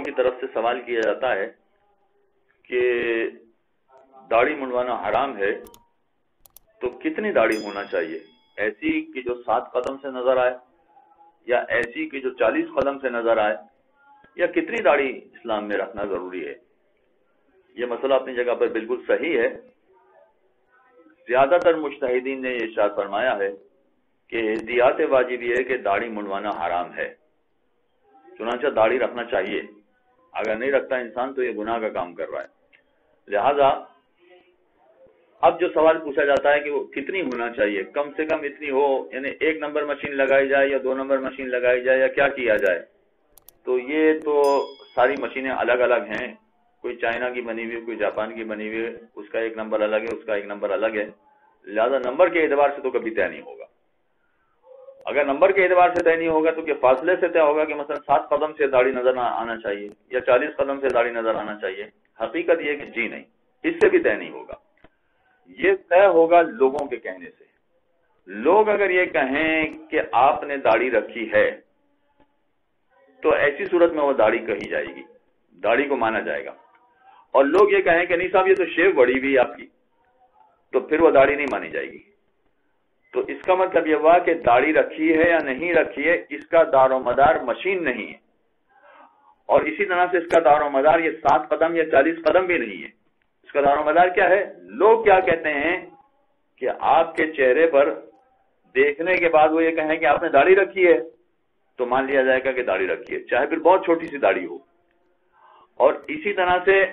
کی طرف سے سوال کیا جاتا ہے کہ داڑھی منڈوانا حرام ہے تو کتنی داڑھی ہونا چاہیے؟ ایسی کہ جو 7 قدم سے نظر آئے، یا ایسی کہ جو 40 قدم سے نظر آئے، یا کتنی داڑھی اسلام میں رکھنا ضروری ہے؟ یہ مسئلہ اپنی جگہ پر بالکل صحیح ہے۔ زیادہ تر مجتہدین نے یہ ارشاد فرمایا ہے کہ احتیاط واجب یہ ہے کہ داڑھی منڈوانا حرام ہے، چنانچہ داڑھی رکھنا چاہیے۔ اگر نہیں رکھتا انسان تو یہ گناہ کا کام کر رہا ہے۔ لہذا اب جو سوال پوچھا جاتا ہے کہ وہ کتنی ہونا چاہیے، کم سے کم اتنی ہو، یعنی 1 نمبر مشین لگائی جائے یا 2 نمبر مشین لگائی جائے یا کیا کیا جائے؟ تو یہ تو ساری مشینیں الگ الگ ہیں، کوئی چائنا کی بنی ہوئی، کوئی جاپان کی بنی ہوئی، اس کا 1 نمبر الگ ہے، اس کا 1 نمبر الگ ہے، لہذا نمبر کے اعتبار سے تو کبھی طے نہیں ہوگا۔ اگر نمبر کے اعتبار سے طے نہیں ہوگا تو کہ فاصلے سے طے ہوگا کہ مثلا 7 قدم سے داڑھی نظر آنا چاہیے یا 40 قدم سے داڑھی نظر آنا چاہیے؟ حقیقت یہ کہ جی نہیں، اس سے بھی طے نہیں ہوگا۔ یہ طے ہوگا لوگوں کے کہنے سے۔ لوگ اگر یہ کہیں کہ آپ نے داڑھی رکھی ہے تو ایسی صورت میں وہ داڑھی کہی جائے گی، داڑھی کو مانا جائے گا۔ اور لوگ یہ کہیں کہ نہیں صاحب یہ تو شیو بڑی ہوئی آپ کی، تو پھر وہ داڑھی نہیں مانی جائے گی۔ تو اس کا مطلب یہ ہوا کہ داڑھی رکھی ہے یا نہیں رکھی ہے اس کا دار و مدار مشین نہیں ہے، اور اسی طرح سے اس کا دار و مدار یہ 7 قدم یا 40 قدم بھی نہیں ہے۔ اس کا دار و مدار کیا ہے؟ لوگ کیا کہتے ہیں کہ آپ کے چہرے پر دیکھنے کے بعد وہ یہ کہیں کہ آپ نے داڑھی رکھی ہے تو مان لیا جائے گا کہ داڑھی رکھی ہے، چاہے پھر بہت چھوٹی سی داڑھی ہو۔ اور اسی طرح سے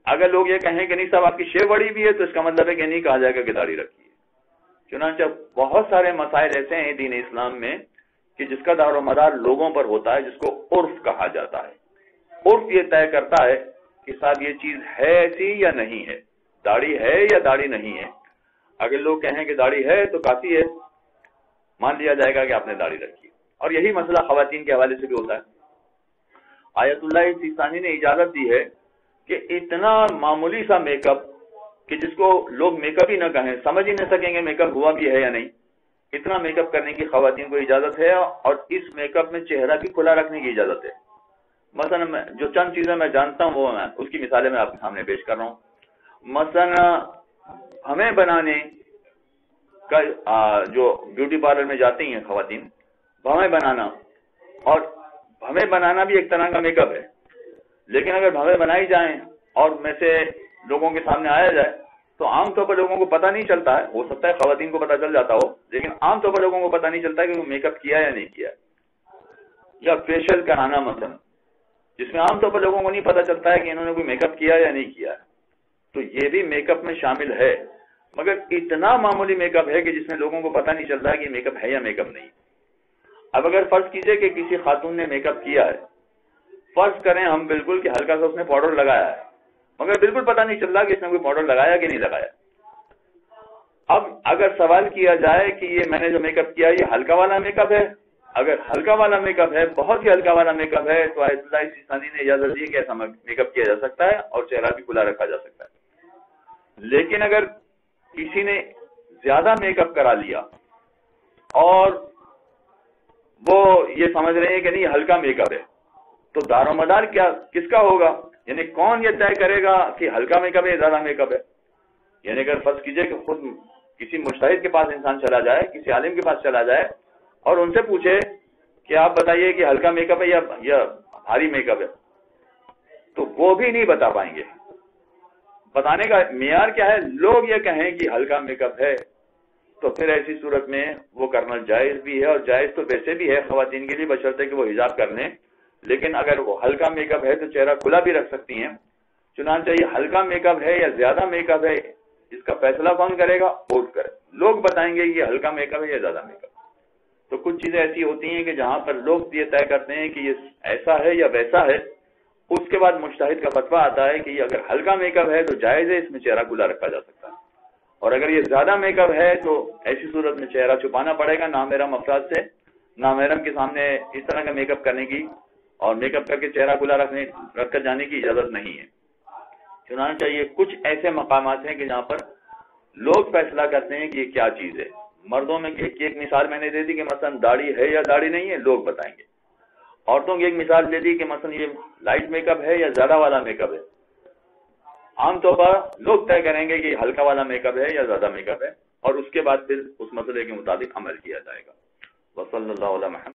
اگر لوگ یہ کہیں کہ نہیں صاحب آپ کی شیو بڑی بھی ہے تو اس کا مطلب ہے کہ نہیں کہا جائے گا کہ داڑھی رکھی ہے۔ چنانچہ بہت سارے مسائل ایسے ہیں دین اسلام میں کہ جس کا دار و مدار لوگوں پر ہوتا ہے، جس کو عرف کہا جاتا ہے۔ عرف یہ طے کرتا ہے کہ صاحب یہ چیز ہے ایسی یا نہیں ہے، داڑھی ہے یا داڑھی نہیں ہے۔ اگر لوگ کہیں کہ داڑھی ہے تو کافی ہے، مان لیا جائے گا کہ آپ نے داڑھی رکھی ہے۔ اور یہی مسئلہ خواتین کے حوالے سے بھی ہوتا ہے۔ آیت اللہ سیستانی نے اجازت دی ہے کہ اتنا معمولی سا میک اپ کہ جس کو لوگ میک اپ ہی نہ کہیں، سمجھ ہی نہیں سکیں گے میک اپ ہوا بھی ہے یا نہیں، اتنا میک اپ کرنے کی خواتین کو اجازت ہے، اور اس میک اپ میں چہرہ بھی کھلا رکھنے کی اجازت ہے۔ مثلا جو چند چیزیں میں جانتا ہوں وہ اس کی مثالیں میں آپ کے سامنے پیش کر رہا ہوں۔ مثلا ہمیں بنانے کا جو بیوٹی پارلر میں جاتی ہیں خواتین، بھویں بنانا، اور بھویں بنانا بھی ایک طرح کا میک اپ ہے، لیکن اگر بھویں بنائی جائیں اور میں سے لوگوں کے سامنے آیا جائے تو عام طور پر لوگوں کو پتہ نہیں چلتا ہے، ہو سکتا ہے خواتین کو پتہ چل جاتا ہو، لیکن عام طور پر لوگوں کو پتہ نہیں چلتا ہے کہ وہ میک اپ کیا یا نہیں کیا۔ یا فیشل کرانا مثلا، جس میں عام طور پر لوگوں کو نہیں پتہ چلتا ہے کہ انہوں نے کوئی میک اپ کیا یا نہیں کیا، تو یہ بھی میک اپ میں شامل ہے، مگر اتنا معمولی میک اپ ہے کہ جس میں لوگوں کو پتہ نہیں چلتا ہے کہ میک اپ ہے یا میک اپ نہیں۔ اب اگر فرض کیجئے کہ کسی خاتون نے میک اپ کیا ہے، فرض کریں ہم بالکل کہ ہلکا سا اس نے پاؤڈر لگایا ہے، مگر بالکل پتہ نہیں چل رہا کہ اس نے کوئی پاؤڈر لگایا کہ نہیں لگایا۔ اب اگر سوال کیا جائے کہ یہ میں نے جو میک اپ کیا یہ ہلکا والا میک اپ ہے، اگر ہلکا والا میک اپ ہے، بہت ہی ہلکا والا میک اپ ہے، تو آیت اللہ سیستانی نے اجازت دی کہ ایسا میک اپ کیا جا سکتا ہے اور چہرہ بھی کھلا رکھا جا سکتا ہے۔ لیکن اگر کسی نے زیادہ میک اپ کرا لیا اور وہ یہ سمجھ رہے ہیں کہ نہیں ہلکا میک اپ ہے، تو دار و مدار کیا کس کا ہوگا؟ یعنی کون یہ طے کرے گا کہ ہلکا میک اپ ہے یا زیادہ میک اپ ہے؟ یعنی اگر فرض کیجئے کہ خود کسی مجتہد کے پاس انسان چلا جائے، کسی عالم کے پاس چلا جائے اور ان سے پوچھے کہ آپ بتائیے کہ ہلکا میک اپ ہے یا بھاری میک اپ ہے، تو وہ بھی نہیں بتا پائیں گے۔ بتانے کا معیار کیا ہے؟ لوگ یہ کہیں کہ ہلکا میک اپ ہے تو پھر ایسی صورت میں وہ کرنا جائز بھی ہے، اور جائز تو ویسے بھی ہے خواتین کے لیے بشرطے کہ وہ حجاب کر لیں، لیکن اگر وہ ہلکا میک اپ ہے تو چہرہ کھلا بھی رکھ سکتی ہیں۔ چنانچہ یہ ہلکا میک اپ ہے یا زیادہ میک اپ ہے، اس کا فیصلہ کون کرے گا؟ ووٹ کرے، لوگ بتائیں گے کہ یہ ہلکا میک اپ ہے یا زیادہ میک اپ۔ تو کچھ چیزیں ایسی ہوتی ہیں کہ جہاں پر لوگ یہ طے کرتے ہیں کہ یہ ایسا ہے یا ویسا ہے، اس کے بعد مجتہد کا فتویٰ آتا ہے کہ یہ اگر ہلکا میک اپ ہے تو جائز ہے، اس میں چہرہ کھلا رکھا جا سکتا ہے، اور اگر یہ زیادہ میک اپ ہے تو ایسی صورت میں چہرہ چھپانا پڑے گا نامحرم افراد سے۔ نامحرم کے سامنے اس طرح کا میک اپ کرنے کی اور میک اپ کر کے چہرہ کھلا رکھ کر جانے کی اجازت نہیں ہے۔ چنانچہ یہ کچھ ایسے مقامات ہیں کہ جہاں پر لوگ فیصلہ کرتے ہیں کہ یہ کیا چیز ہے۔ مردوں میں ایک مثال میں نے دے دی کہ مثلا داڑھی ہے یا داڑھی نہیں ہے، لوگ بتائیں گے۔ عورتوں کی ایک مثال دے دی کہ مثلا یہ لائٹ میک اپ ہے یا زیادہ والا میک اپ ہے. عام طور پر لوگ طے کریں گے کہ ہلکا والا میک اپ ہے یا زیادہ میک اپ ہے، اور اس کے بعد پھر اس مسئلے کے مطابق عمل کیا جائے گا. وصلی اللہ علیہ وسلم.